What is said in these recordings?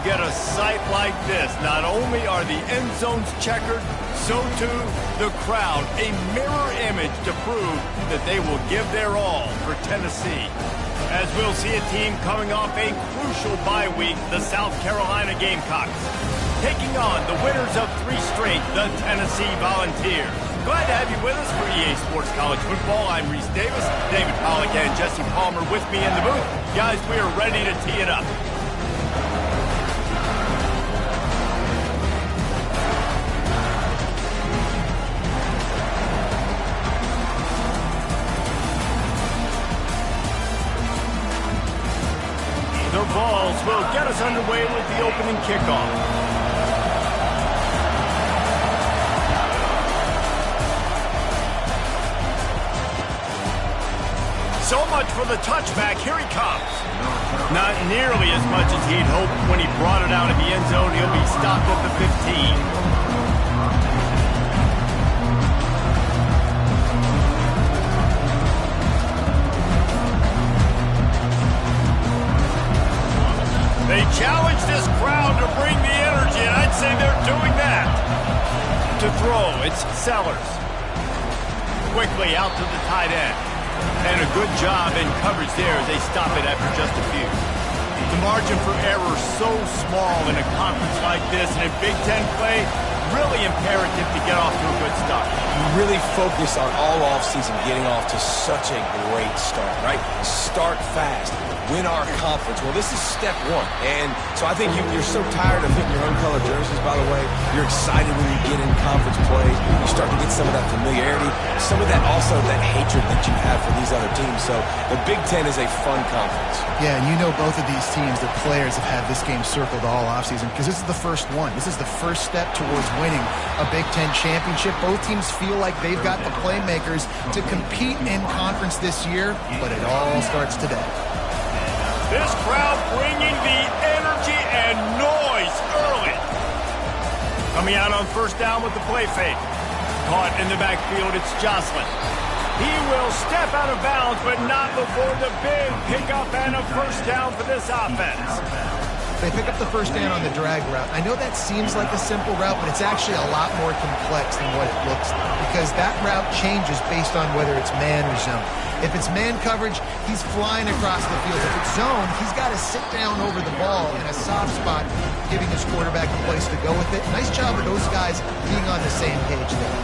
get a sight like this, not only are the end zones checkered, so too the crowd, a mirror image to prove that they will give their all for Tennessee. As we'll see a team coming off a crucial bye week, the South Carolina Gamecocks, taking on the winners of 3 straight, the Tennessee Volunteers. Glad to have you with us for EA Sports College Football. I'm Reese Davis, David Pollack and Jesse Palmer with me in the booth. Guys, we are ready to tee it up. The balls will get us underway with the opening kickoff. So much for the touchback. Here he comes. Not nearly as much as he'd hoped when he brought it out of the end zone. He'll be stopped at the 15. They challenge this crowd to bring the energy, and I'd say they're doing that. To throw, it's Sellers. Quickly out to the tight end. And a good job in coverage there as they stop it after just a few. The margin for error so small in a conference like this, and in Big Ten play, really imperative to get off to a good start. You really focus on all offseason getting off to such a great start, right? Start fast. Win our conference. Well, this is step 1. And so I think you're so tired of hitting your own color jerseys, by the way. You're excited when you get in conference play. You start to get some of that familiarity, some of that also that hatred that you have for these other teams. So the Big Ten is a fun conference. Yeah, and you know both of these teams, the players have had this game circled all offseason because this is the first one. This is the first step towards winning a Big Ten championship. Both teams feel like they've got the playmakers to compete in conference this year, but it all starts today. This crowd bringing the energy and noise early. Coming out on first down with the play fake. Caught in the backfield, it's Joslin. He will step out of bounds, but not before the big pickup and a first down for this offense. They pick up the first down on the drag route. I know that seems like a simple route, but it's actually a lot more complex than what it looks like because that route changes based on whether it's man or zone. If it's man coverage, he's flying across the field. If it's zone, he's got to sit down over the ball in a soft spot, giving his quarterback a place to go with it. Nice job of those guys being on the same page there.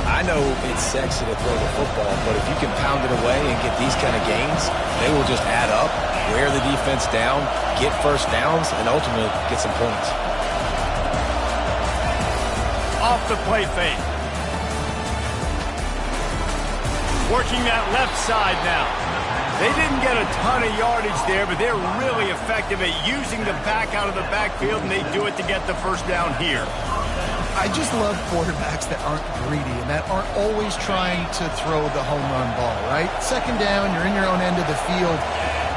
I know it's sexy to throw the football, but if you can pound it away and get these kind of gains, they will just add up, wear the defense down, get first downs, and ultimately get some points. Off the play fake. Working that left side now. They didn't get a ton of yardage there, but they're really effective at using the back out of the backfield, and they do it to get the first down here. I just love quarterbacks that aren't greedy and that aren't always trying to throw the home run ball, right? Second down, you're in your own end of the field.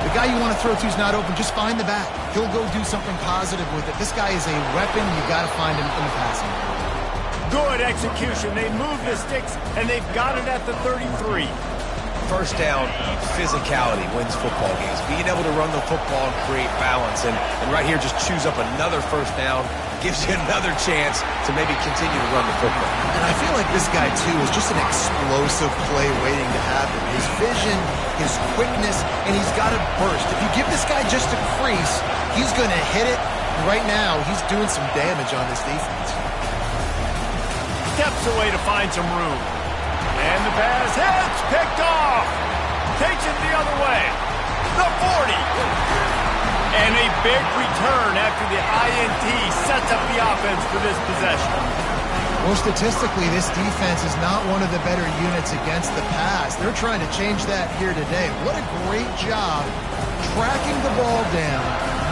The guy you want to throw to is not open. Just find the back. He'll go do something positive with it. This guy is a weapon. You got to find him in the passing game. Good execution. They move the sticks, and they've got it at the 33. First down, physicality wins football games. Being able to run the football and create balance. And right here, just choose up another first down. Gives you another chance to maybe continue to run the football. And I feel like this guy, too, is just an explosive play waiting to happen. His vision, his quickness, and he's got to burst. If you give this guy just a crease, he's going to hit it. And right now, he's doing some damage on this defense. Steps away to find some room. And the pass hits, picked off. Takes it the other way. The 40. And a big return after the INT sets up the offense for this possession. Well, statistically, this defense is not one of the better units against the pass. They're trying to change that here today. What a great job tracking the ball down,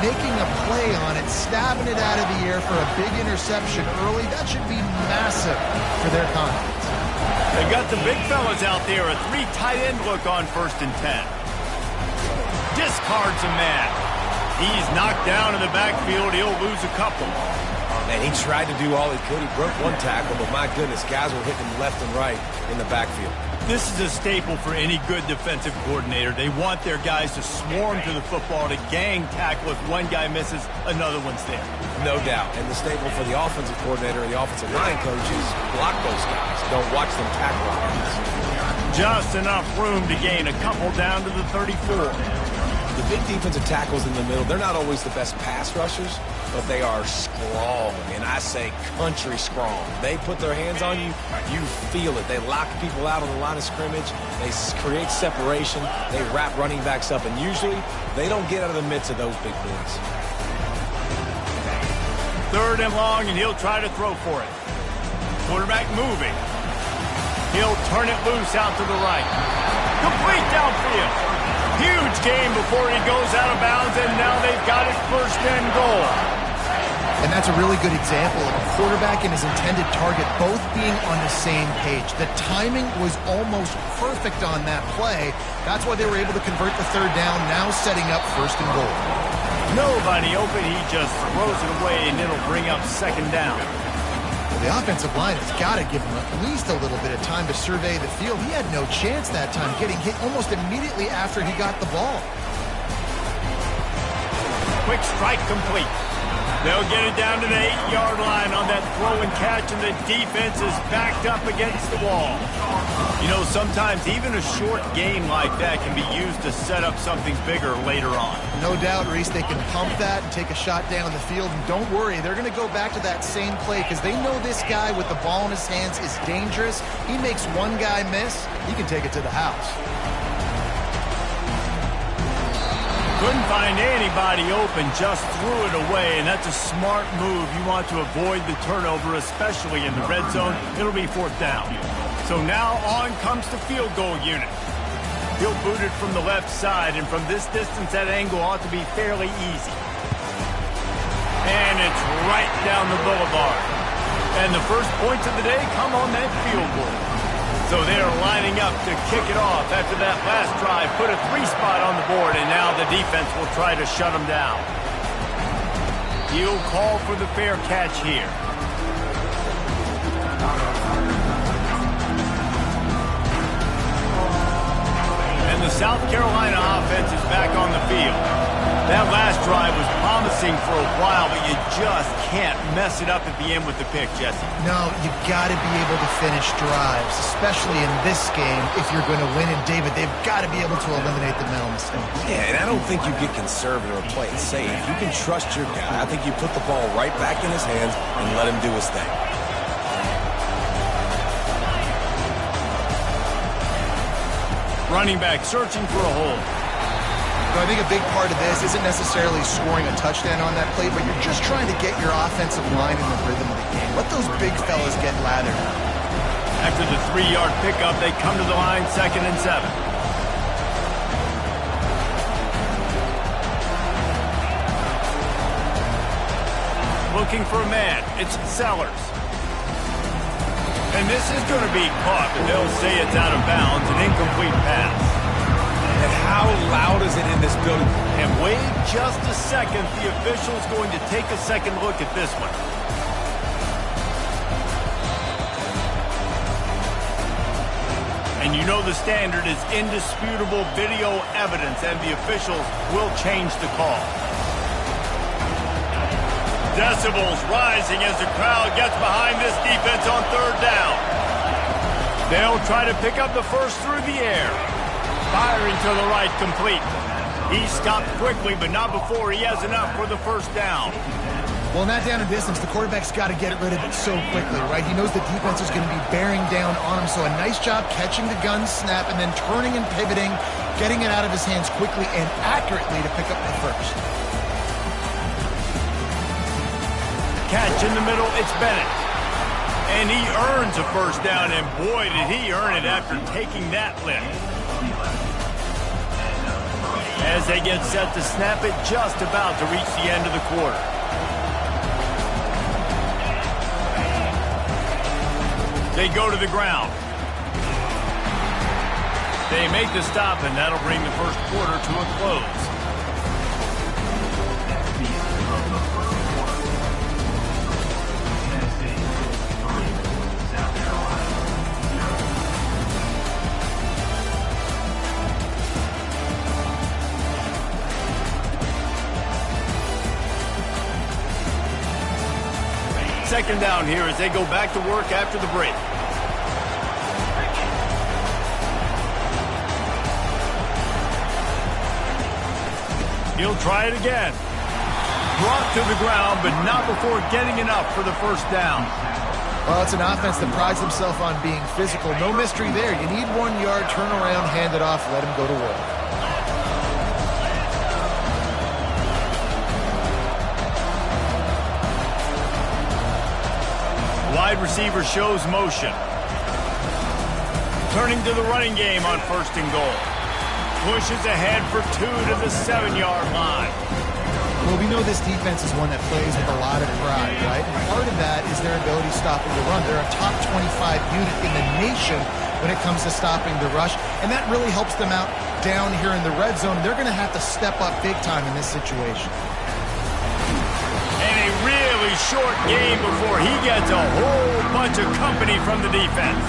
making a play on it, stabbing it out of the air for a big interception early. That should be massive for their confidence. They got the big fellas out there, a 3 tight end look on 1st and 10. Discards a man. He's knocked down in the backfield. He'll lose a couple. And he tried to do all he could. He broke one tackle, but my goodness, guys were hitting him left and right in the backfield. This is a staple for any good defensive coordinator. They want their guys to swarm to the football, to gang tackle. If one guy misses, another one's there. No doubt. And the staple for the offensive coordinator and the offensive line coach is block those guys. Don't watch them tackle our Just enough room to gain a couple down to the 34. The big defensive tackles in the middle, they're not always the best pass rushers, but they are strong, and I say country strong. They put their hands on you, you feel it. They lock people out on the line of scrimmage. They create separation. They wrap running backs up, and usually they don't get out of the midst of those big boys. 3rd and long, and he'll try to throw for it. Quarterback moving. He'll turn it loose out to the right. Complete downfield. Huge game before he goes out of bounds, and now they've got it 1st and goal. And that's a really good example of a quarterback and his intended target both being on the same page. The timing was almost perfect on that play. That's why they were able to convert the 3rd down, now setting up 1st and goal. Nobody open, he just throws it away, and it'll bring up 2nd down. The offensive line has got to give him at least a little bit of time to survey the field. He had no chance that time, getting hit almost immediately after he got the ball. Quick strike complete. They'll get it down to the 8-yard line on that throw and catch, and the defense is backed up against the wall. You know, sometimes even a short game like that can be used to set up something bigger later on. No doubt, Reese, they can pump that and take a shot down the field. And don't worry, they're going to go back to that same play because they know this guy with the ball in his hands is dangerous. He makes one guy miss, he can take it to the house. Couldn't find anybody open, just threw it away, and that's a smart move. You want to avoid the turnover, especially in the red zone. It'll be 4th down. So now on comes the field goal unit. He'll boot it from the left side, and from this distance, that angle ought to be fairly easy. And it's right down the boulevard. And the first points of the day come on that field goal. So they're lining up to kick it off after that last drive. Put a 3-spot on the board, and now the defense will try to shut them down. He'll call for the fair catch here. And the South Carolina offense is back on the field. That last drive was promising for a while, but you just can't mess it up at the end with the pick, Jesse. No, you got to be able to finish drives, especially in this game. If you're going to win it, David, they've got to be able to eliminate the mental mistakes. Yeah, and I don't think you get conservative or play it safe. You can trust your guy. I think you put the ball right back in his hands and let him do his thing. Running back searching for a hole. So I think a big part of this isn't necessarily scoring a touchdown on that play, but you're just trying to get your offensive line in the rhythm of the game. Let those big fellas get lathered up. After the 3-yard pickup, they come to the line, 2nd and 7. Looking for a man. It's Sellers. And this is going to be caught, but they'll say it's out of bounds, an incomplete pass. And how loud is it in this building? And wait just a second. The official's going to take a second look at this one. And you know the standard is indisputable video evidence, and the officials will change the call. Decibels rising as the crowd gets behind this defense on 3rd down. They'll try to pick up the first through the air. Firing to the right, complete. He stopped quickly, but not before he has enough for the 1st down. Well, not down in distance, the quarterback's got to get rid of it so quickly, right? He knows the defense is going to be bearing down on him, so a nice job catching the gun snap and then turning and pivoting, getting it out of his hands quickly and accurately to pick up the 1st. Catch in the middle, it's Bennett. And he earns a 1st down, and boy, did he earn it after taking that lift. As they get set to snap it, just about to reach the end of the quarter. They go to the ground. They make the stop, and that'll bring the 1st quarter to a close. second down here as they go back to work after the break. He'll try it again. Brought to the ground, but not before getting enough for the first down. Well, it's an offense that prides themselves on being physical. No mystery there. You need 1 yard, turn around, hand it off, let him go to work. Wide receiver shows motion. Turning to the running game on 1st and goal. Pushes ahead for 2 to the 7-yard line. Well, we know this defense is one that plays with a lot of pride, right? And part of that is their ability stopping the run. They're a top 25 unit in the nation when it comes to stopping the rush, and that really helps them out down here in the red zone. They're going to have to step up big time in this situation. And a really short game before he gets a whole bunch of company from the defense.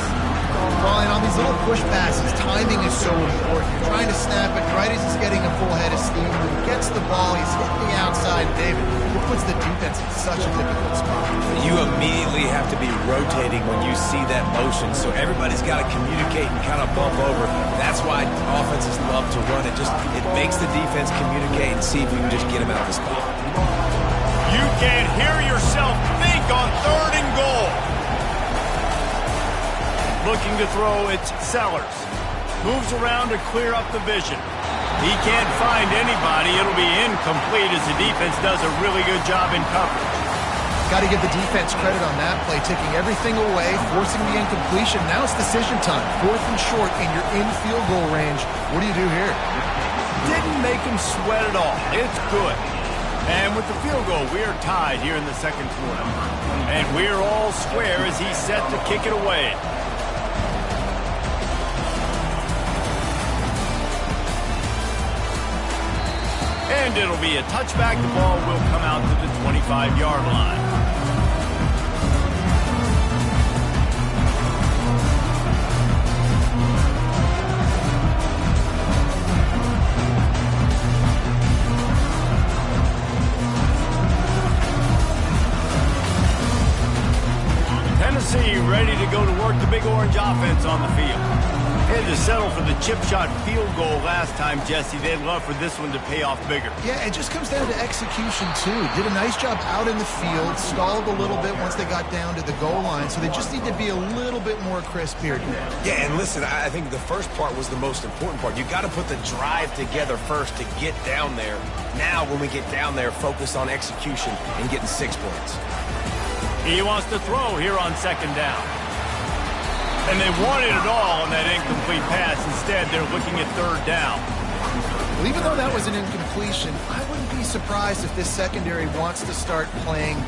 Well, and on these little push passes, timing is so important. You're trying to snap it right as he's getting a full head of steam. When he gets the ball, he's hitting the outside, David. It puts the defense in such a difficult spot. You immediately have to be rotating when you see that motion, so everybody's got to communicate and kind of bump over. That's why offenses love to run it. It makes the defense communicate and see if we can just get him out of the spot. You can hear yourself think on 3rd and goal. Looking to throw, it's Sellers. Moves around to clear up the vision. He can't find anybody. It'll be incomplete as the defense does a really good job in coverage. Got to give the defense credit on that play, taking everything away, forcing the incompletion. Now it's decision time. 4th and short, and you're in field goal range. What do you do here? Didn't make him sweat at all. It's good. And with the field goal, we are tied here in the second quarter. And we're all square as he's set to kick it away. And it'll be a touchback. The ball will come out to the 25-yard line. Tennessee ready to go to work the Big Orange offense on the field. Had to settle for the chip shot field goal last time, Jesse. They'd love for this one to pay off bigger. Yeah, it just comes down to execution, too. Did a nice job out in the field, stalled a little bit once they got down to the goal line, so they just need to be a little bit more crisp here. Yeah, and listen, I think the first part was the most important part. You got to put the drive together first to get down there. Now, when we get down there, focus on execution and getting 6 points. He wants to throw here on 2nd down. And they wanted it all on that incomplete pass. Instead, they're looking at 3rd down. Well, even though that was an incompletion, I wouldn't be surprised if this secondary wants to start playing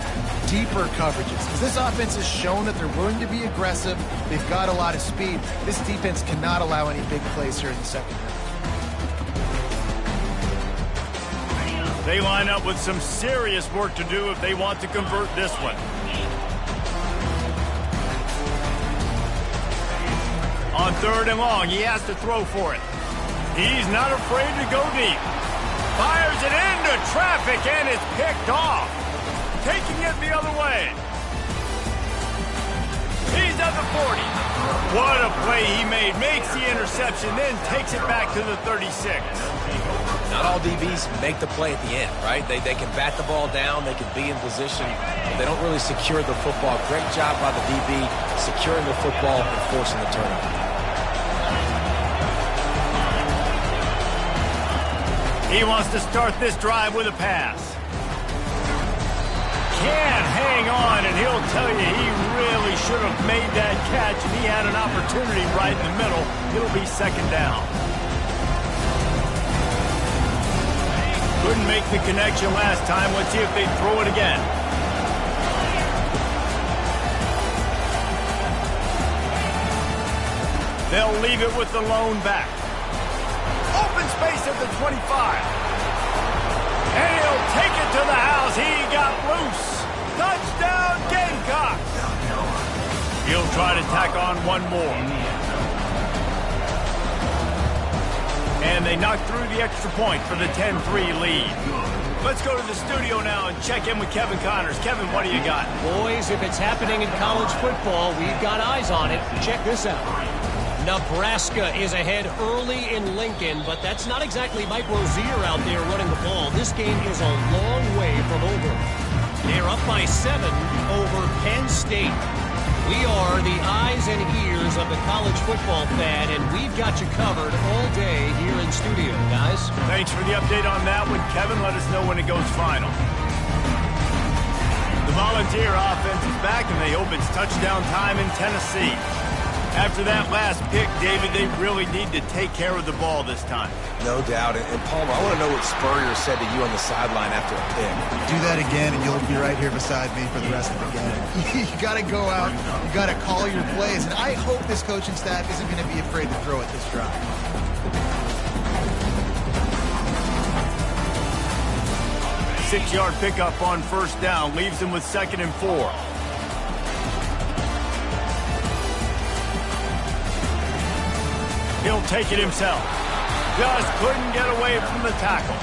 deeper coverages. Because this offense has shown that they're willing to be aggressive. They've got a lot of speed. This defense cannot allow any big plays here in the second half. They line up with some serious work to do if they want to convert this one. On 3rd and long, he has to throw for it. He's not afraid to go deep. Fires it into traffic, and it's picked off. Taking it the other way. He's at the 40. What a play he made. Makes the interception, then takes it back to the 36. Not all DBs make the play at the end, right? They can bat the ball down, they can be in position, but they don't really secure the football. Great job by the DB securing the football and forcing the turnover. He wants to start this drive with a pass. Can't hang on, and he'll tell you he really should have made that catch, and he had an opportunity right in the middle. It'll be 2nd down. Couldn't make the connection last time. Let's see if they throw it again. They'll leave it with the lone back. Open space at the 25. And he'll take it to the house. He got loose. Touchdown, Gamecocks. He'll try to tack on one more. And they knock through the extra point for the 10-3 lead. Let's go to the studio now and check in with Kevin Connors. Kevin, what do you got? Boys, if it's happening in college football, we've got eyes on it. Check this out. Nebraska is ahead early in Lincoln, but that's not exactly Mike Rozier out there running the ball. This game is a long way from over. They're up by 7 over Penn State. We are the eyes and ears of the college football fan, and we've got you covered all day here in studio, guys. Thanks for the update on that one, Kevin. Let us know when it goes final. The Volunteer offense is back, and they hope it's touchdown time in Tennessee. After that last pick, David, they really need to take care of the ball this time. No doubt. And Palmer, I want to know what Spurrier said to you on the sideline after a pick. Do that again, and you'll be right here beside me for the rest of the game. You got to go out. You got to call your plays. And I hope this coaching staff isn't going to be afraid to throw at this drive. 6-yard pickup on first down leaves them with 2nd and 4. He'll take it himself. Just couldn't get away from the tackle.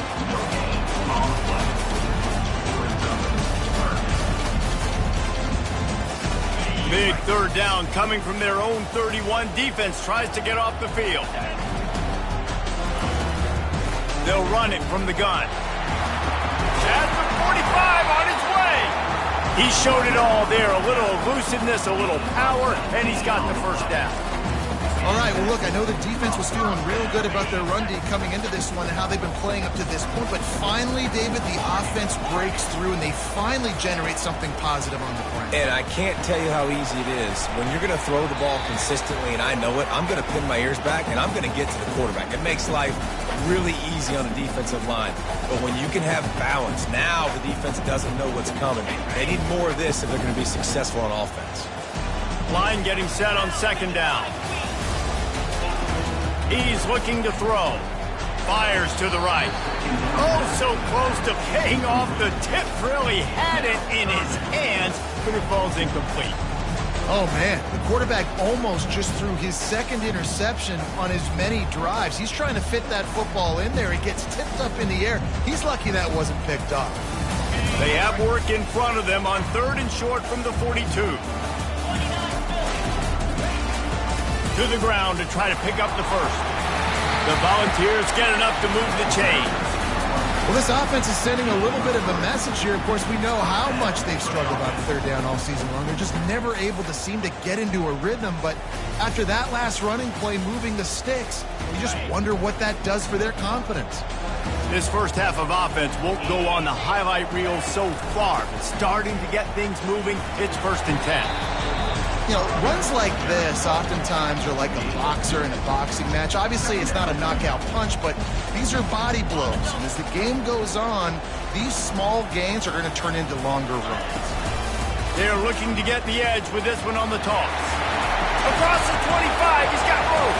Big 3rd down coming from their own 31. Defense tries to get off the field. They'll run it from the gun. At the 45 on his way. He showed it all there. A little elusiveness, a little power, and he's got the first down. All right, well, look, I know the defense was feeling real good about their run D coming into this one and how they've been playing up to this point, but finally, David, the offense breaks through and they finally generate something positive on the ground. And I can't tell you how easy it is. When you're going to throw the ball consistently, and I know it, I'm going to pin my ears back, and I'm going to get to the quarterback. It makes life really easy on the defensive line. But when you can have balance, now the defense doesn't know what's coming. They need more of this if they're going to be successful on offense. Line getting set on 2nd down. He's looking to throw. Fires to the right. Oh, so close to paying off. The tip really had it in his hands, but it falls incomplete. Oh, man, the quarterback almost just threw his 2nd interception on as many drives. He's trying to fit that football in there. It gets tipped up in the air. He's lucky that wasn't picked up. They have work in front of them on 3rd and short from the 42. To the ground to try to pick up the first. The Volunteers get enough to move the chains. Well, this offense is sending a little bit of a message here. Of course, we know how much they've struggled on 3rd down all season long. They're just never able to seem to get into a rhythm. But after that last running play, moving the sticks, you just wonder what that does for their confidence. This first half of offense won't go on the highlight reel so far. But starting to get things moving, it's 1st and 10. You know, runs like this oftentimes are like a boxer in a boxing match. Obviously, it's not a knockout punch, but these are body blows. And as the game goes on, these small gains are going to turn into longer runs. They're looking to get the edge with this one on the toss. Across the 25, he's got room.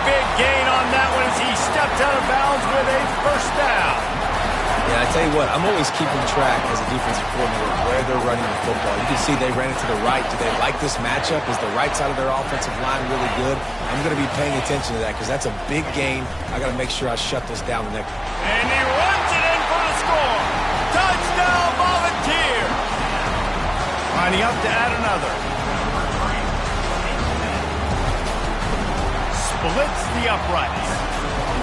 Big gain on that one as he stepped out of bounds with a first down. Yeah, I tell you what, I'm always keeping track as a defensive coordinator where they're running the football. You can see they ran it to the right. Do they like this matchup? Is the right side of their offensive line really good? I'm going to be paying attention to that because that's a big gain. I got to make sure I shut this down the next. And he runs it in for the score. Touchdown, Volunteer. Lining up to add another. Splits the uprights.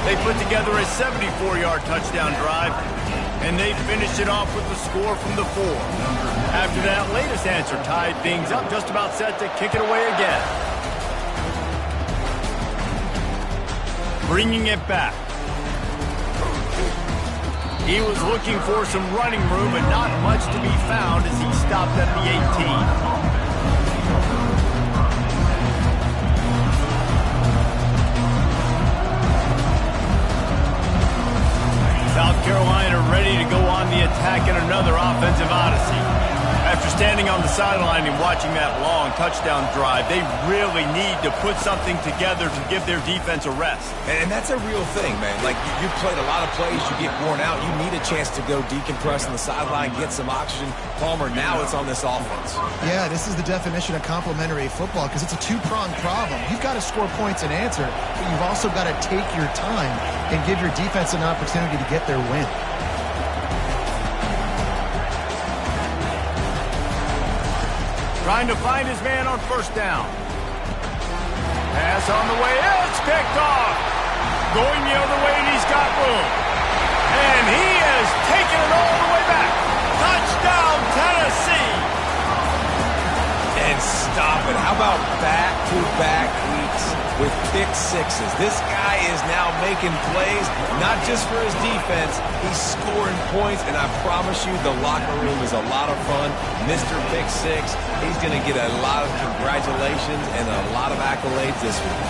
They put together a 74-yard touchdown drive, and they finished it off with the score from the 4. After that latest answer tied things up, just about set to kick it away again. Bringing it back. He was looking for some running room, but not much to be found as he stopped at the 18. South Carolina ready to go on the attack in another offensive odyssey. After standing on the sideline and watching that long touchdown drive, they really need to put something together to give their defense a rest. And that's a real thing, man. Like, you played a lot of plays, you get worn out, you need a chance to go decompress on the sideline, get some oxygen. Palmer, now it's on this offense. Yeah, this is the definition of complementary football because it's a two-pronged problem. You've got to score points and answer, but you've also got to take your time and give your defense an opportunity to get their win. Trying to find his man on first down. Pass on the way. It's picked off. Going the other way, and he's got room. And he is taking it all the way back. Touchdown, Tennessee. And stop it. How about back-to-back weeks with pick sixes? This guy is now making plays, not just for his defense. He's scoring points, and I promise you the locker room is a lot of fun. Mr. Pick Six, he's going to get a lot of congratulations and a lot of accolades this week.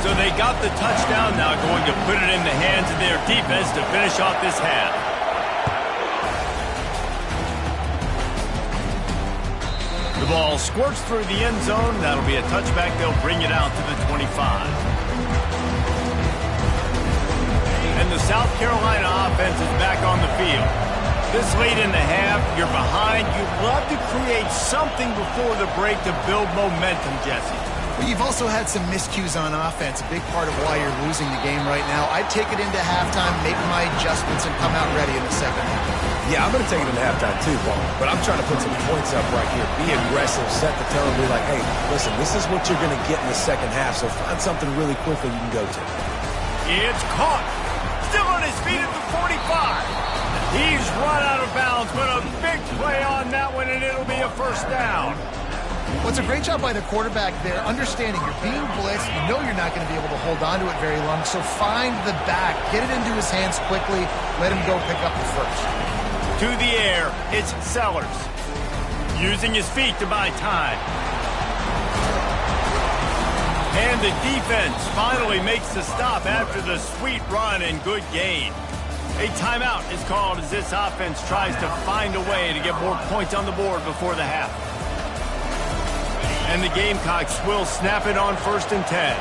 So they got the touchdown, now going to put it in the hands of their defense to finish off this half. The ball squirts through the end zone. That'll be a touchback. They'll bring it out to the 25. And the South Carolina offense is back on the field. This late in the half, you're behind. You'd love to create something before the break to build momentum, Jesse. But you've also had some miscues on offense, a big part of why you're losing the game right now. I'd take it into halftime, make my adjustments, and come out ready in the second half. Yeah, I'm going to take it into halftime too, Paul. But I'm trying to put some points up right here. Be aggressive, set the tone, be like, hey, listen, this is what you're going to get in the second half, so find something really quickly you can go to. It's caught. Still on his feet at the 45. He's run out of bounds, but a big play on that one, and it'll be a first down. Well, it's a great job by the quarterback there, understanding you're being blitzed. You know you're not going to be able to hold on to it very long, so find the back. Get it into his hands quickly. Let him go pick up the first. To the air, it's Sellers. Using his feet to buy time. And the defense finally makes the stop after the sweet run and good gain. A timeout is called as this offense tries to find a way to get more points on the board before the half. And the Gamecocks will snap it on 1st and 10.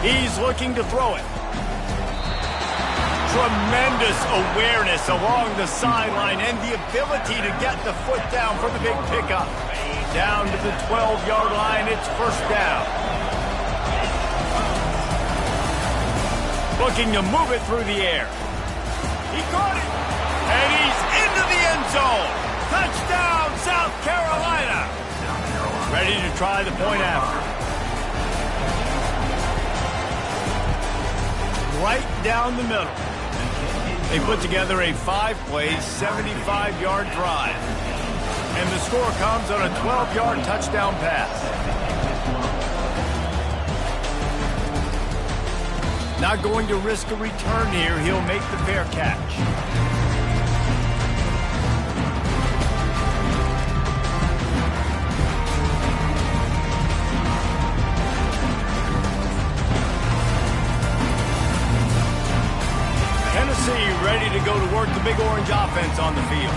He's looking to throw it. Tremendous awareness along the sideline and the ability to get the foot down for the big pickup. Down to the 12-yard line, it's first down. Looking to move it through the air. He caught it, and he's into the end zone. Touchdown, South Carolina. Ready to try the point after. Right down the middle. They put together a 5-play, 75-yard drive. And the score comes on a 12-yard touchdown pass. Not going to risk a return here. He'll make the fair catch. Tennessee ready to go to work the Big Orange offense on the field.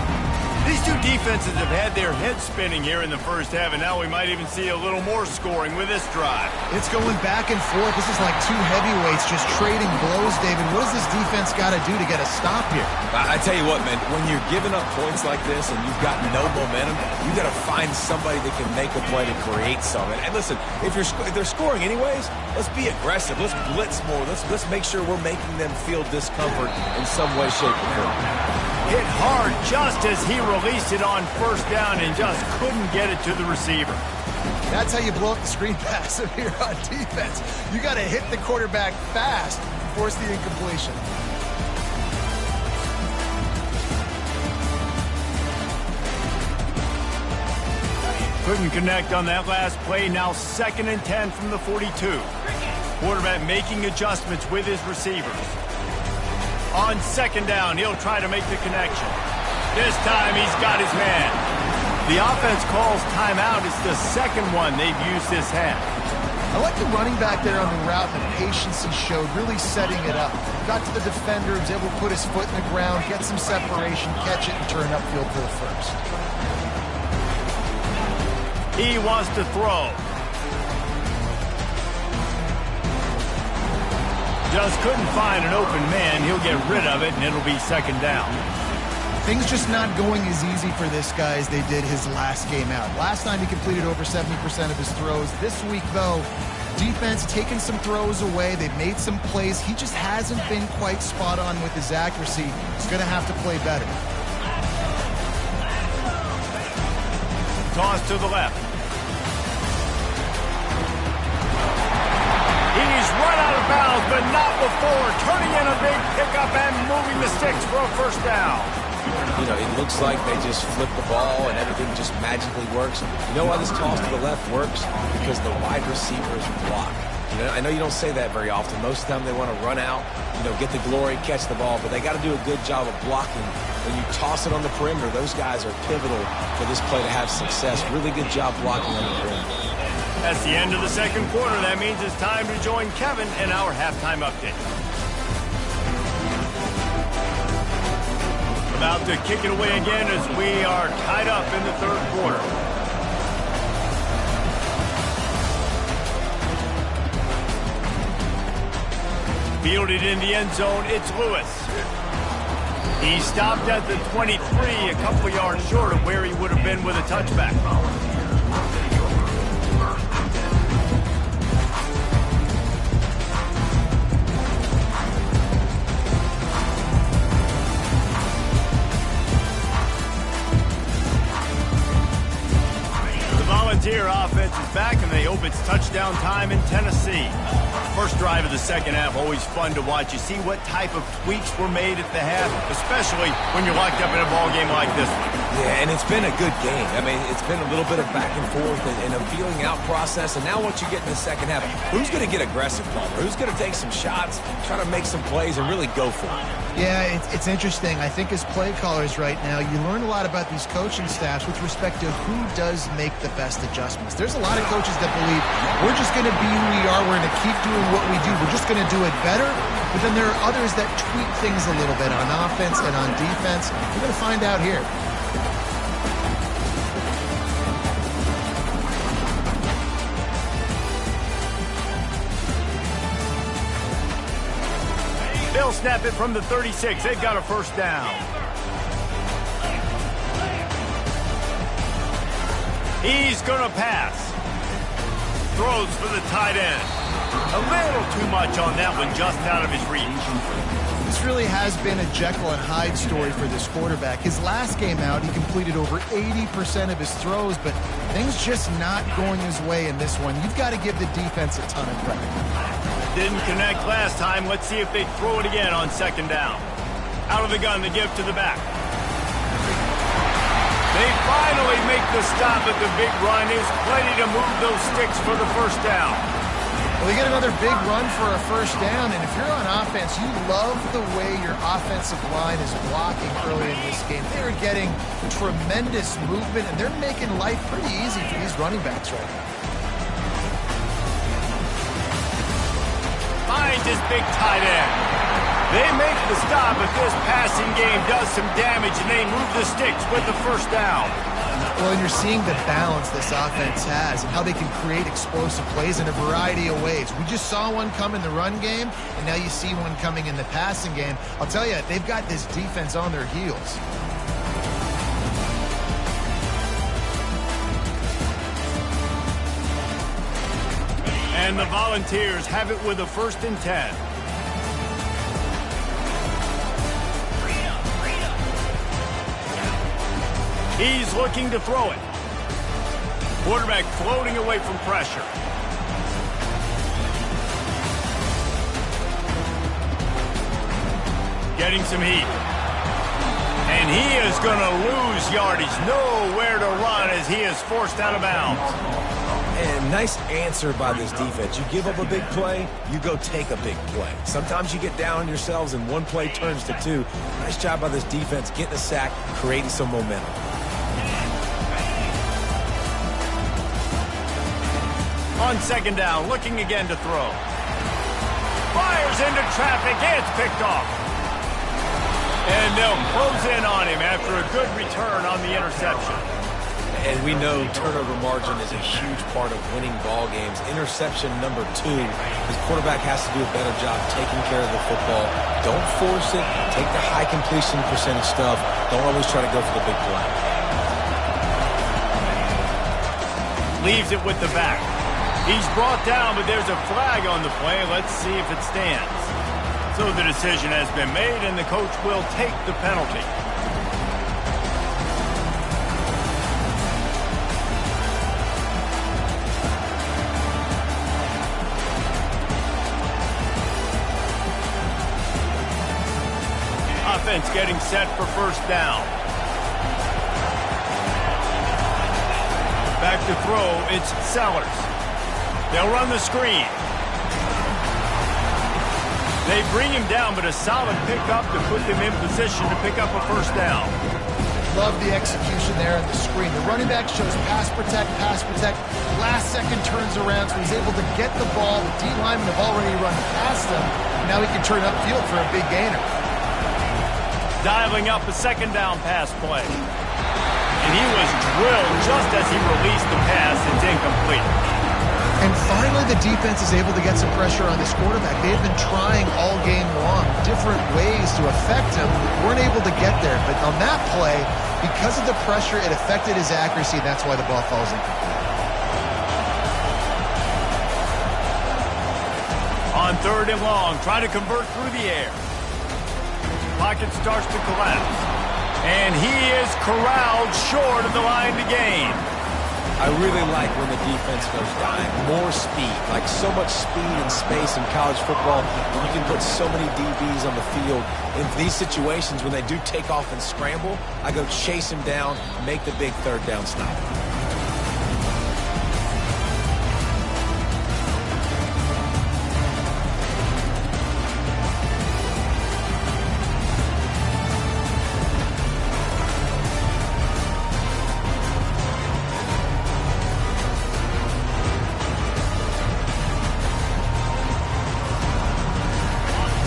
These two defenses have had their heads spinning here in the first half, and now we might even see a little more scoring with this drive. It's going back and forth. This is like two heavyweights just trading blows, David. What does this defense got to do to get a stop here? I tell you what, man, when you're giving up points like this and you've got no momentum, you got to find somebody that can make a play to create something. And listen, if they're scoring anyways, let's be aggressive. Let's blitz more. Let's make sure we're making them feel discomfort in some way, shape, or form. Hit hard just as he released it on first down and just couldn't get it to the receiver. That's how you blow up the screen pass here on defense. You got to hit the quarterback fast to force the incompletion. Couldn't connect on that last play. Now 2nd and 10 from the 42. Quarterback making adjustments with his receivers. On 2nd down, he'll try to make the connection. This time, he's got his man. The offense calls timeout. It's the second one they've used this half. I like the running back there on the route and the patience he showed, really setting it up. Got to the defender, was able to put his foot in the ground, get some separation, catch it, and turn upfield for the first. He wants to throw. just couldn't find an open man. He'll get rid of it, and it'll be second down. Things just not going as easy for this guy as they did his last game out. Last time he completed over 70% of his throws. This week, though, defense taking some throws away. They've made some plays. He just hasn't been quite spot on with his accuracy. He's going to have to play better. Toss to the left. He's run out of bounds, but not before turning in a big pickup and moving the sticks for a first down. You know, it looks like they just flip the ball and everything just magically works. You know why this toss to the left works? Because the wide receivers block. You know, I know you don't say that very often. Most of the time they want to run out, you know, get the glory, catch the ball, but they got to do a good job of blocking. When you toss it on the perimeter, those guys are pivotal for this play to have success. Really good job blocking on the perimeter. That's the end of the second quarter. That means it's time to join Kevin in our halftime update. About to kick it away again as we are tied up in the third quarter. Fielded in the end zone, it's Lewis. He stopped at the 23, a couple of yards short of where he would have been with a touchback. Volunteer offense is back, and they hope it's touchdown time in Tennessee. First drive of the second half, always fun to watch. You see what type of tweaks were made at the half, especially when you're locked up in a ball game like this one. Yeah, and it's been a good game. I mean, it's been a little bit of back and forth and a feeling out process. And now once you get in the second half, who's going to get aggressive, Palmer? Who's going to take some shots, try to make some plays, and really go for it? Yeah, it's interesting. I think as play callers right now, you learn a lot about these coaching staffs with respect to who does make the best adjustments. There's a lot of coaches that believe we're just going to be who we are. We're going to keep doing what we do. We're just going to do it better. But then there are others that tweak things a little bit on offense and on defense. We're going to find out here. They'll snap it from the 36. They've got a first down. He's going to pass. Throws for the tight end. A little too much on that one, just out of his reach. This really has been a Jekyll and Hyde story for this quarterback. His last game out, he completed over 80% of his throws, but things just not going his way in this one. You've got to give the defense a ton of credit. Didn't connect last time. Let's see if they throw it again on second down. Out of the gun, the give to the back. They finally make the stop at the big run. Is plenty to move those sticks for the first down. Well, they get another big run for a first down, and if you're on offense, you love the way your offensive line is blocking early in this game. They're getting tremendous movement, and they're making life pretty easy for these running backs right now. Finds his big tight end. They make the stop, but this passing game does some damage, and they move the sticks with the first down. Well, and you're seeing the balance this offense has and how they can create explosive plays in a variety of ways. We just saw one come in the run game, and now you see one coming in the passing game. I'll tell you, they've got this defense on their heels. And the Volunteers have it with a 1st and 10. He's looking to throw it. Quarterback floating away from pressure. Getting some heat. And he is going to lose yardage. Nowhere to run as he is forced out of bounds. And nice answer by this defense. You give up a big play, you go take a big play. Sometimes you get down on yourselves and one play turns to two. Nice job by this defense getting a sack, creating some momentum. On second down, looking again to throw. Fires into traffic, it's picked off. And they'll close in on him after a good return on the interception. And we know turnover margin is a huge part of winning ball games. Interception number 2, his quarterback has to do a better job taking care of the football. Don't force it. Take the high completion percentage stuff. Don't always try to go for the big play. Leaves it with the back. He's brought down, but there's a flag on the play. Let's see if it stands. So the decision has been made, and the coach will take the penalty. Offense getting set for first down. Back to throw, it's Sellers. They'll run the screen. They bring him down, but a solid pickup to put them in position to pick up a first down. Love the execution there on the screen. The running back shows pass protect, pass protect. Last second turns around, so he's able to get the ball. The D linemen have already run past him. Now he can turn upfield for a big gainer. Dialing up a second down pass play. And he was drilled just as he released the pass. It's incomplete. And finally, the defense is able to get some pressure on this quarterback. They have been trying all game long different ways to affect him. Weren't able to get there. But on that play, because of the pressure, it affected his accuracy. That's why the ball falls incomplete. On 3rd and long, trying to convert through the air. Pocket starts to collapse. And he is corralled short of the line to gain. I really like when the defense goes dime. More speed, like so much speed and space in college football. You can put so many DBs on the field. In these situations, when they do take off and scramble, I go chase him down, make the big 3rd down stop.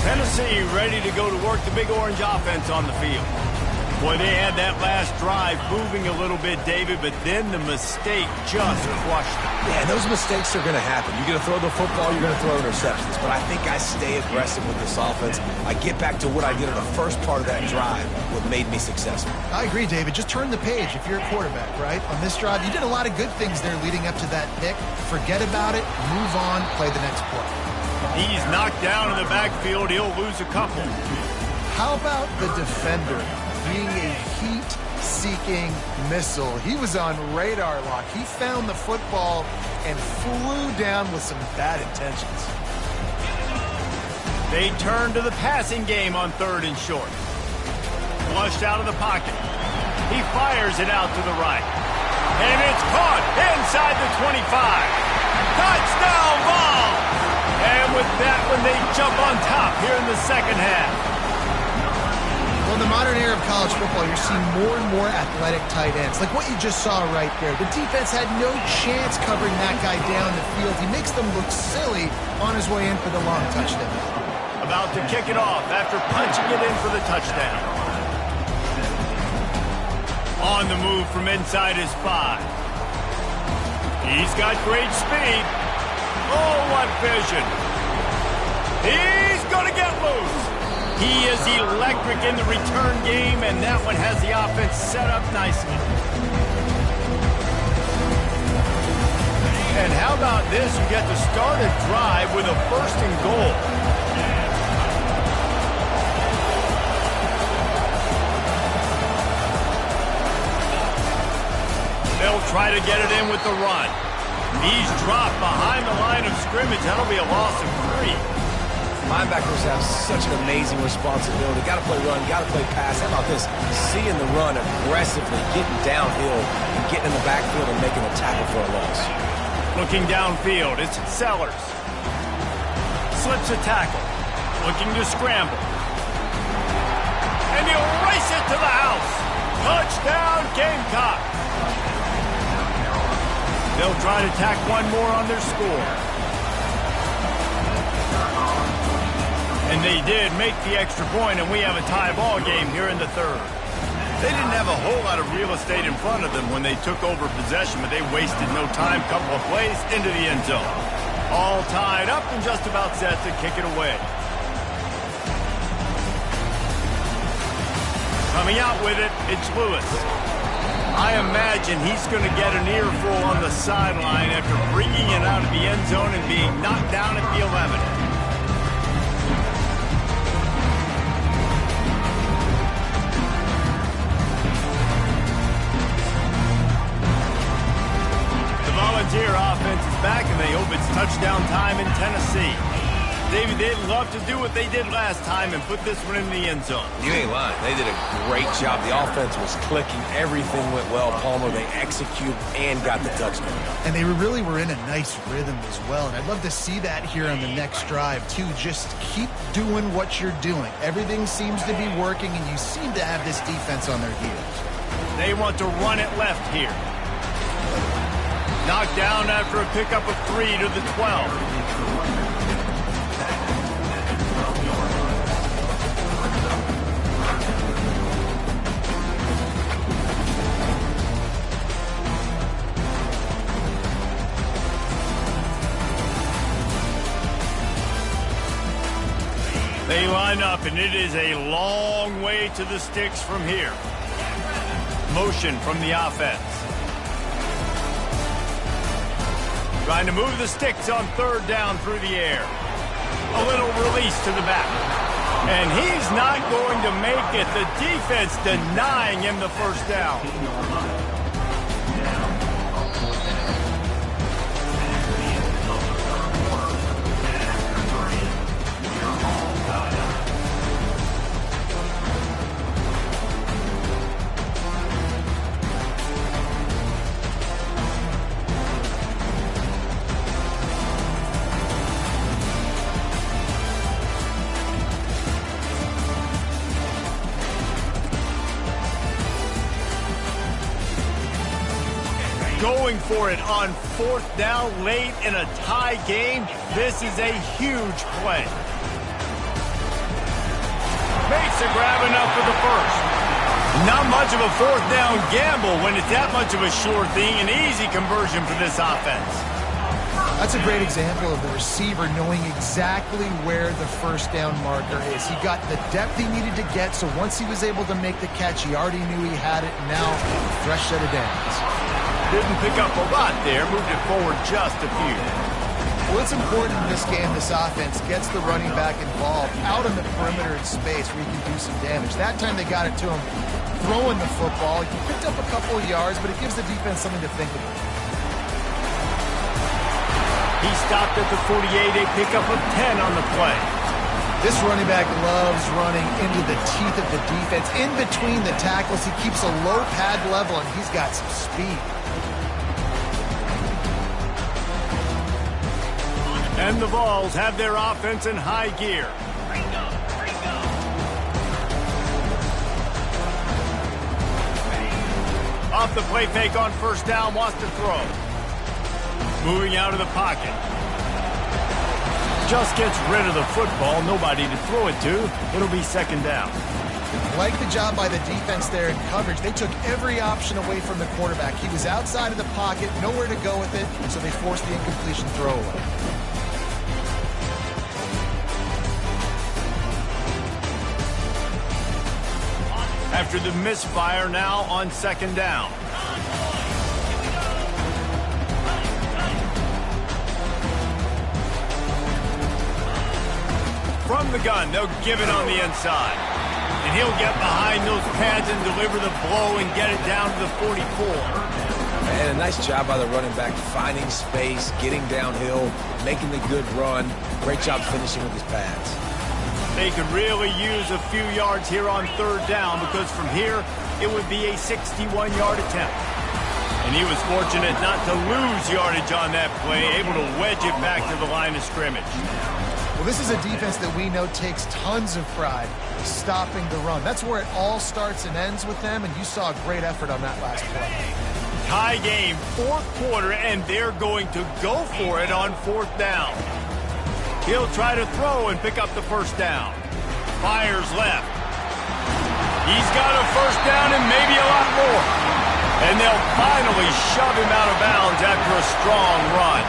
Tennessee ready to go to work the Big Orange offense on the field. Boy, they had that last drive moving a little bit, David, but then the mistake just crushed them. Yeah, those mistakes are going to happen. You're going to throw the football, you're going to throw interceptions. But I think I stay aggressive with this offense. I get back to what I did in the first part of that drive, what made me successful. I agree, David. Just turn the page if you're a quarterback, right? On this drive, you did a lot of good things there leading up to that pick. Forget about it, move on, play the next play. He's knocked down in the backfield. He'll lose a couple. How about the defender being a heat-seeking missile? He was on radar lock. He found the football and flew down with some bad intentions. They turn to the passing game on 3rd and short. Flushed out of the pocket. He fires it out to the right. And it's caught inside the 25. Touchdown ball! And with that one, they jump on top here in the second half. Well, in the modern era of college football, you're seeing more and more athletic tight ends. Like what you just saw right there. The defense had no chance covering that guy down the field. He makes them look silly on his way in for the long touchdown. About to kick it off after punching it in for the touchdown. On the move from inside his 5. He's got great speed. Oh, what vision. He's going to get loose. He is electric in the return game, and that one has the offense set up nicely. And how about this? You get to start a drive with a 1st and goal. They'll try to get it in with the run. He's dropped behind the line of scrimmage. That'll be a loss of 3. Linebackers have such an amazing responsibility. Got to play run, got to play pass. How about this? Seeing the run aggressively, getting downhill, and getting in the backfield and making a tackle for a loss. Looking downfield, it's Sellers. Slips a tackle. Looking to scramble. And he'll race it to the house. Touchdown, Gamecock. They'll try to tack one more on their score. And they did make the extra point, and we have a tie ball game here in the 3rd. They didn't have a whole lot of real estate in front of them when they took over possession, but they wasted no time. Couple of plays into the end zone. All tied up and just about set to kick it away. Coming out with it, it's Lewis. I imagine he's going to get an earful on the sideline after bringing it out of the end zone and being knocked down at the 11. The Volunteer offense is back, and they hope it's touchdown time in Tennessee. David, they'd love to do what they did last time and put this one in the end zone. You ain't lying. They did a great job. The offense was clicking. Everything went well, Palmer. They executed and got the touchdown. And they really were in a nice rhythm as well. And I'd love to see that here on the next drive, too. Just keep doing what you're doing. Everything seems to be working, and you seem to have this defense on their heels. They want to run it left here. Knocked down after a pickup of 3 to the 12. They line up, and it is a long way to the sticks from here. Motion from the offense. Trying to move the sticks on third down through the air. A little release to the back. And he's not going to make it. The defense denying him the first down. Going for it on fourth down late in a tie game. This is a huge play. Makes a grab enough for the first. Not much of a fourth down gamble when it's that much of a sure thing. An easy conversion for this offense. That's a great example of the receiver knowing exactly where the first down marker is. He got the depth he needed to get, so once he was able to make the catch, he already knew he had it, and now fresh set of downs. Didn't pick up a lot there, moved it forward just a few. Well, it's important in this game this offense gets the running back involved out in the perimeter in space where he can do some damage. That time they got it to him throwing the football. He picked up a couple of yards, but it gives the defense something to think about. He stopped at the 48, a pickup of 10 on the play. This running back loves running into the teeth of the defense. In between the tackles, he keeps a low pad level, and he's got some speed. And the Vols have their offense in high gear. Off the play fake on first down, wants to throw. Moving out of the pocket. Just gets rid of the football, nobody to throw it to. It'll be second down. Like the job by the defense there in coverage. They took every option away from the quarterback. He was outside of the pocket, nowhere to go with it, so they forced the incompletion throwaway. After the misfire, now on second down. From the gun, they'll give it on the inside. And he'll get behind those pads and deliver the blow and get it down to the 44. And a nice job by the running back, finding space, getting downhill, making the good run. Great job finishing with his pads. They could really use a few yards here on third down because from here, it would be a 61-yard attempt. And he was fortunate not to lose yardage on that play, able to wedge it back to the line of scrimmage. Well, this is a defense that we know takes tons of pride stopping the run. That's where it all starts and ends with them, and you saw a great effort on that last play. Tie game, fourth quarter, and they're going to go for it on fourth down. He'll try to throw and pick up the first down. Fires left. He's got a first down and maybe a lot more. And they'll finally shove him out of bounds after a strong run.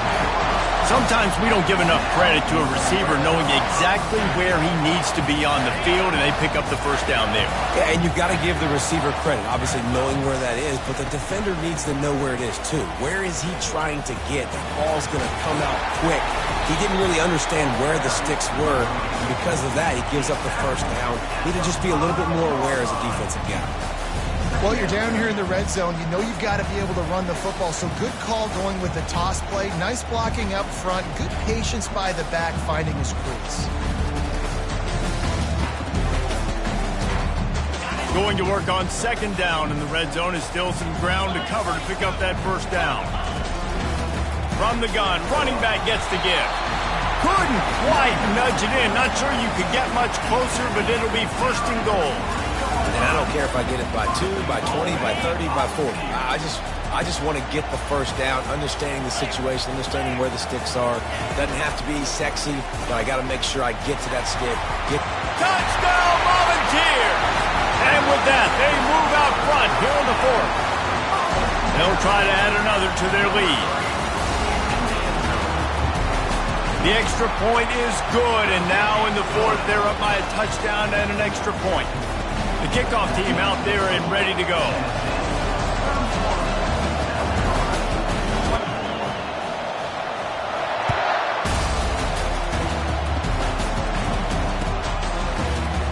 Sometimes we don't give enough credit to a receiver knowing exactly where he needs to be on the field, and they pick up the first down there. Yeah, and you've got to give the receiver credit, obviously knowing where that is, but the defender needs to know where it is too. Where is he trying to get? The ball's going to come out quick. He didn't really understand where the sticks were, and because of that, he gives up the first down. Need to just be a little bit more aware as a defensive guy. Well, you're down here in the red zone. You know you've got to be able to run the football, so good call going with the toss play. Nice blocking up front. Good patience by the back finding his crease. Going to work on second down in the red zone is still some ground to cover to pick up that first down. From the gun, running back gets the give. Couldn't quite nudge it in. Not sure you could get much closer, but it'll be first and goal. And I don't care if I get it by 2, by 20, by 30, by 40. I just want to get the first down, understanding the situation, understanding where the sticks are. Doesn't have to be sexy, but I got to make sure I get to that stick. Touchdown, Volunteers! And with that, they move out front here in the fourth. They'll try to add another to their lead. The extra point is good, and now in the fourth, they're up by a touchdown and an extra point. The kickoff team out there and ready to go.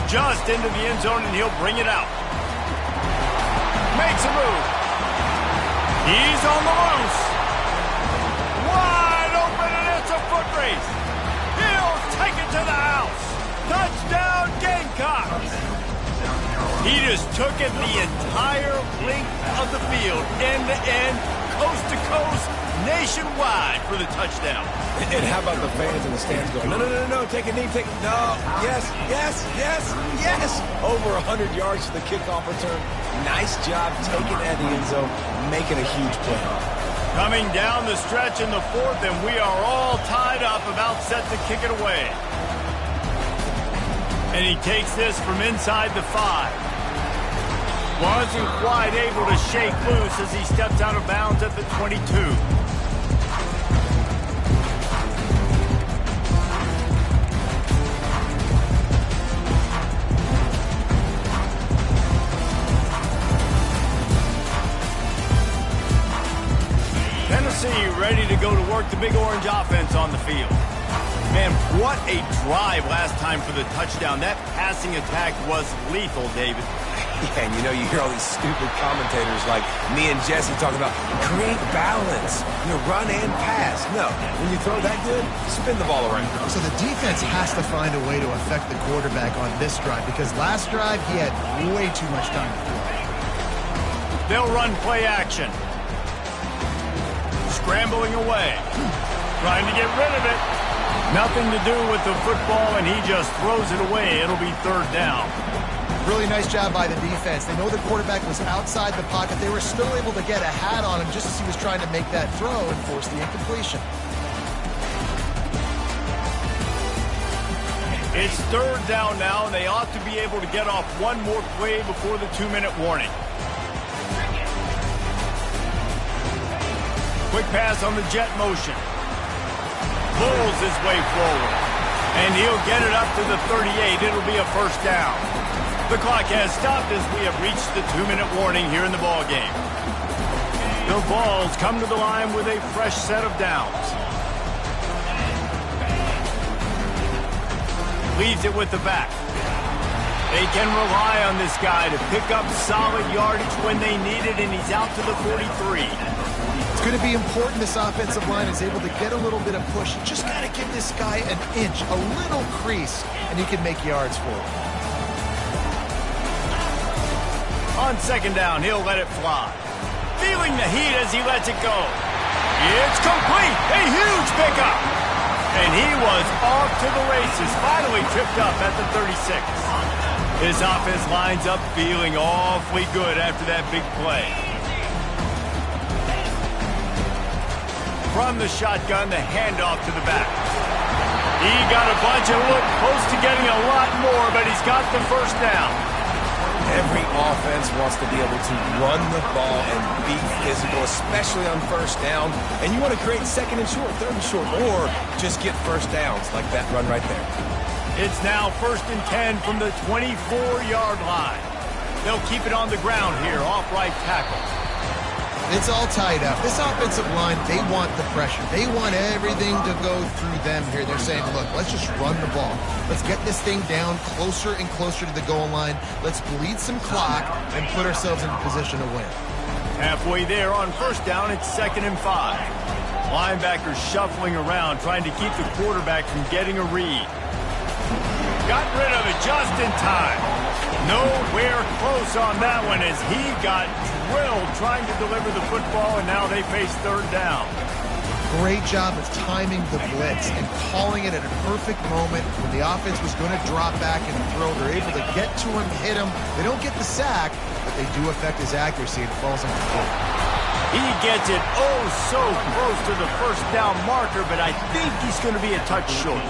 Just into the end zone, and he'll bring it out. Makes a move. He's on the loose. Wide open, and it's a foot race. He'll take it to the house. Touchdown, Gamecocks. He just took it the entire length of the field, end to end, coast to coast, nationwide for the touchdown. And how about the fans in the stands going, no, take a knee, no, yes, over 100 yards to the kickoff return. Nice job taking that in the end zone, making a huge play. Coming down the stretch in the fourth, and we are all tied up, about set to kick it away. And he takes this from inside the 5. Wasn't quite able to shake loose as he steps out of bounds at the 22. Tennessee ready to go to work the Big Orange offense on the field. Man, what a drive last time for the touchdown. That passing attack was lethal, David. Yeah, and you hear all these stupid commentators like me and Jesse talking about create balance, run and pass. No, when you throw that good, spin the ball around. So the defense has to find a way to affect the quarterback on this drive, because last drive he had way too much time to throw. They'll run play action. Scrambling away. Trying to get rid of it. Nothing to do with the football, and he just throws it away. It'll be third down. Really nice job by the defense. They know the quarterback was outside the pocket. They were still able to get a hat on him just as he was trying to make that throw and force the incompletion. It's third down now, and they ought to be able to get off one more play before the 2-minute warning. Quick pass on the jet motion. Pulls his way forward. And he'll get it up to the 38. It'll be a first down. The clock has stopped as we have reached the 2-minute warning here in the ballgame. The Vols come to the line with a fresh set of downs. Leaves it with the back. They can rely on this guy to pick up solid yardage when they need it, and he's out to the 43. It's going to be important this offensive line is able to get a little bit of push. You just got to give this guy an inch, a little crease, and he can make yards for it. On second down, he'll let it fly. Feeling the heat as he lets it go. It's complete. A huge pickup. And he was off to the races, finally tripped up at the 36. His offense lines up feeling awfully good after that big play. From the shotgun, the handoff to the back. He got a bunch and looked close to getting a lot more, but he's got the first down. Every offense wants to be able to run the ball and be physical, especially on first down. And you want to create second and short, third and short, or just get first downs like that run right there. It's now 1st and 10 from the 24-yard line. They'll keep it on the ground here, off right tackle. It's all tied up. This offensive line, they want the pressure. They want everything to go through them here. They're saying, look, let's just run the ball. Let's get this thing down closer and closer to the goal line. Let's bleed some clock and put ourselves in a position to win. Halfway there on first down, it's 2nd and 5. Linebackers shuffling around, trying to keep the quarterback from getting a read. Got rid of it just in time. Nowhere close on that one as he got drilled trying to deliver the football, and now they face 3rd down. Great job of timing the blitz and calling it at a perfect moment when the offense was going to drop back and throw. They're able to get to him, hit him. They don't get the sack, but they do affect his accuracy and it falls on the floor. He gets it oh so close to the first down marker, but I think he's going to be a touch short.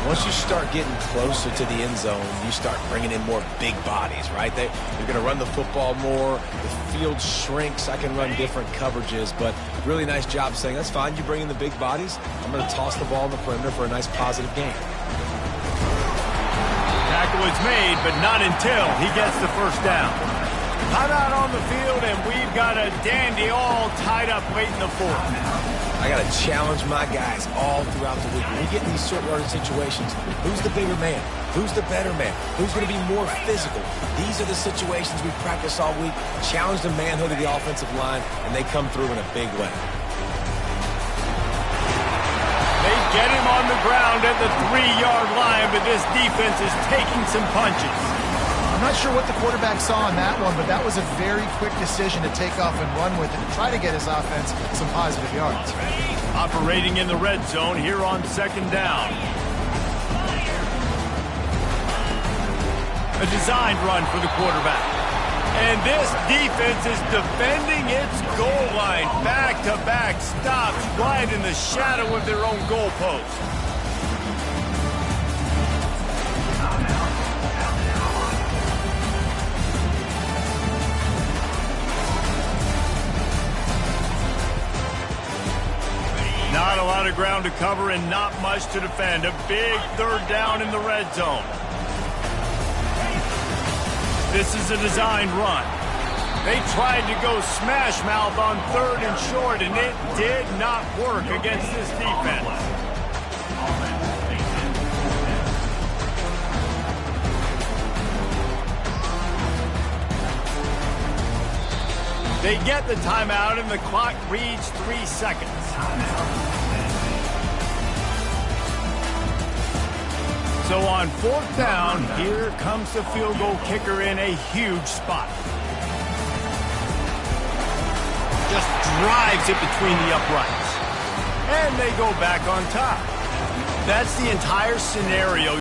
Once you start getting closer to the end zone, you start bringing in more big bodies, right? You're going to run the football more. The field shrinks. I can run different coverages, but really nice job saying, that's fine. You bring in the big bodies. I'm going to toss the ball in the perimeter for a nice positive gain. Tackle is made, but not until he gets the first down. Timeout on the field, and we've got a dandy all tied up late in the 4th. I got to challenge my guys all throughout the week. When we get in these short yardage situations, who's the bigger man? Who's the better man? Who's going to be more physical? These are the situations we practice all week. Challenge the manhood of the offensive line, and they come through in a big way. They get him on the ground at the 3-yard line, but this defense is taking some punches. I'm not sure what the quarterback saw on that one, but that was a very quick decision to take off and run with it and try to get his offense some positive yards. Operating in the red zone here on 2nd down. A designed run for the quarterback. And this defense is defending its goal line. Back-to-back stops right in the shadow of their own goalpost. Not a lot of ground to cover and not much to defend. A big 3rd down in the red zone. This is a designed run. They tried to go smash mouth on 3rd and short, and it did not work against this defense. They get the timeout, and the clock reads 3 seconds. So on 4th down, here comes the field goal kicker in a huge spot. Just drives it between the uprights. And they go back on top. That's the entire scenario.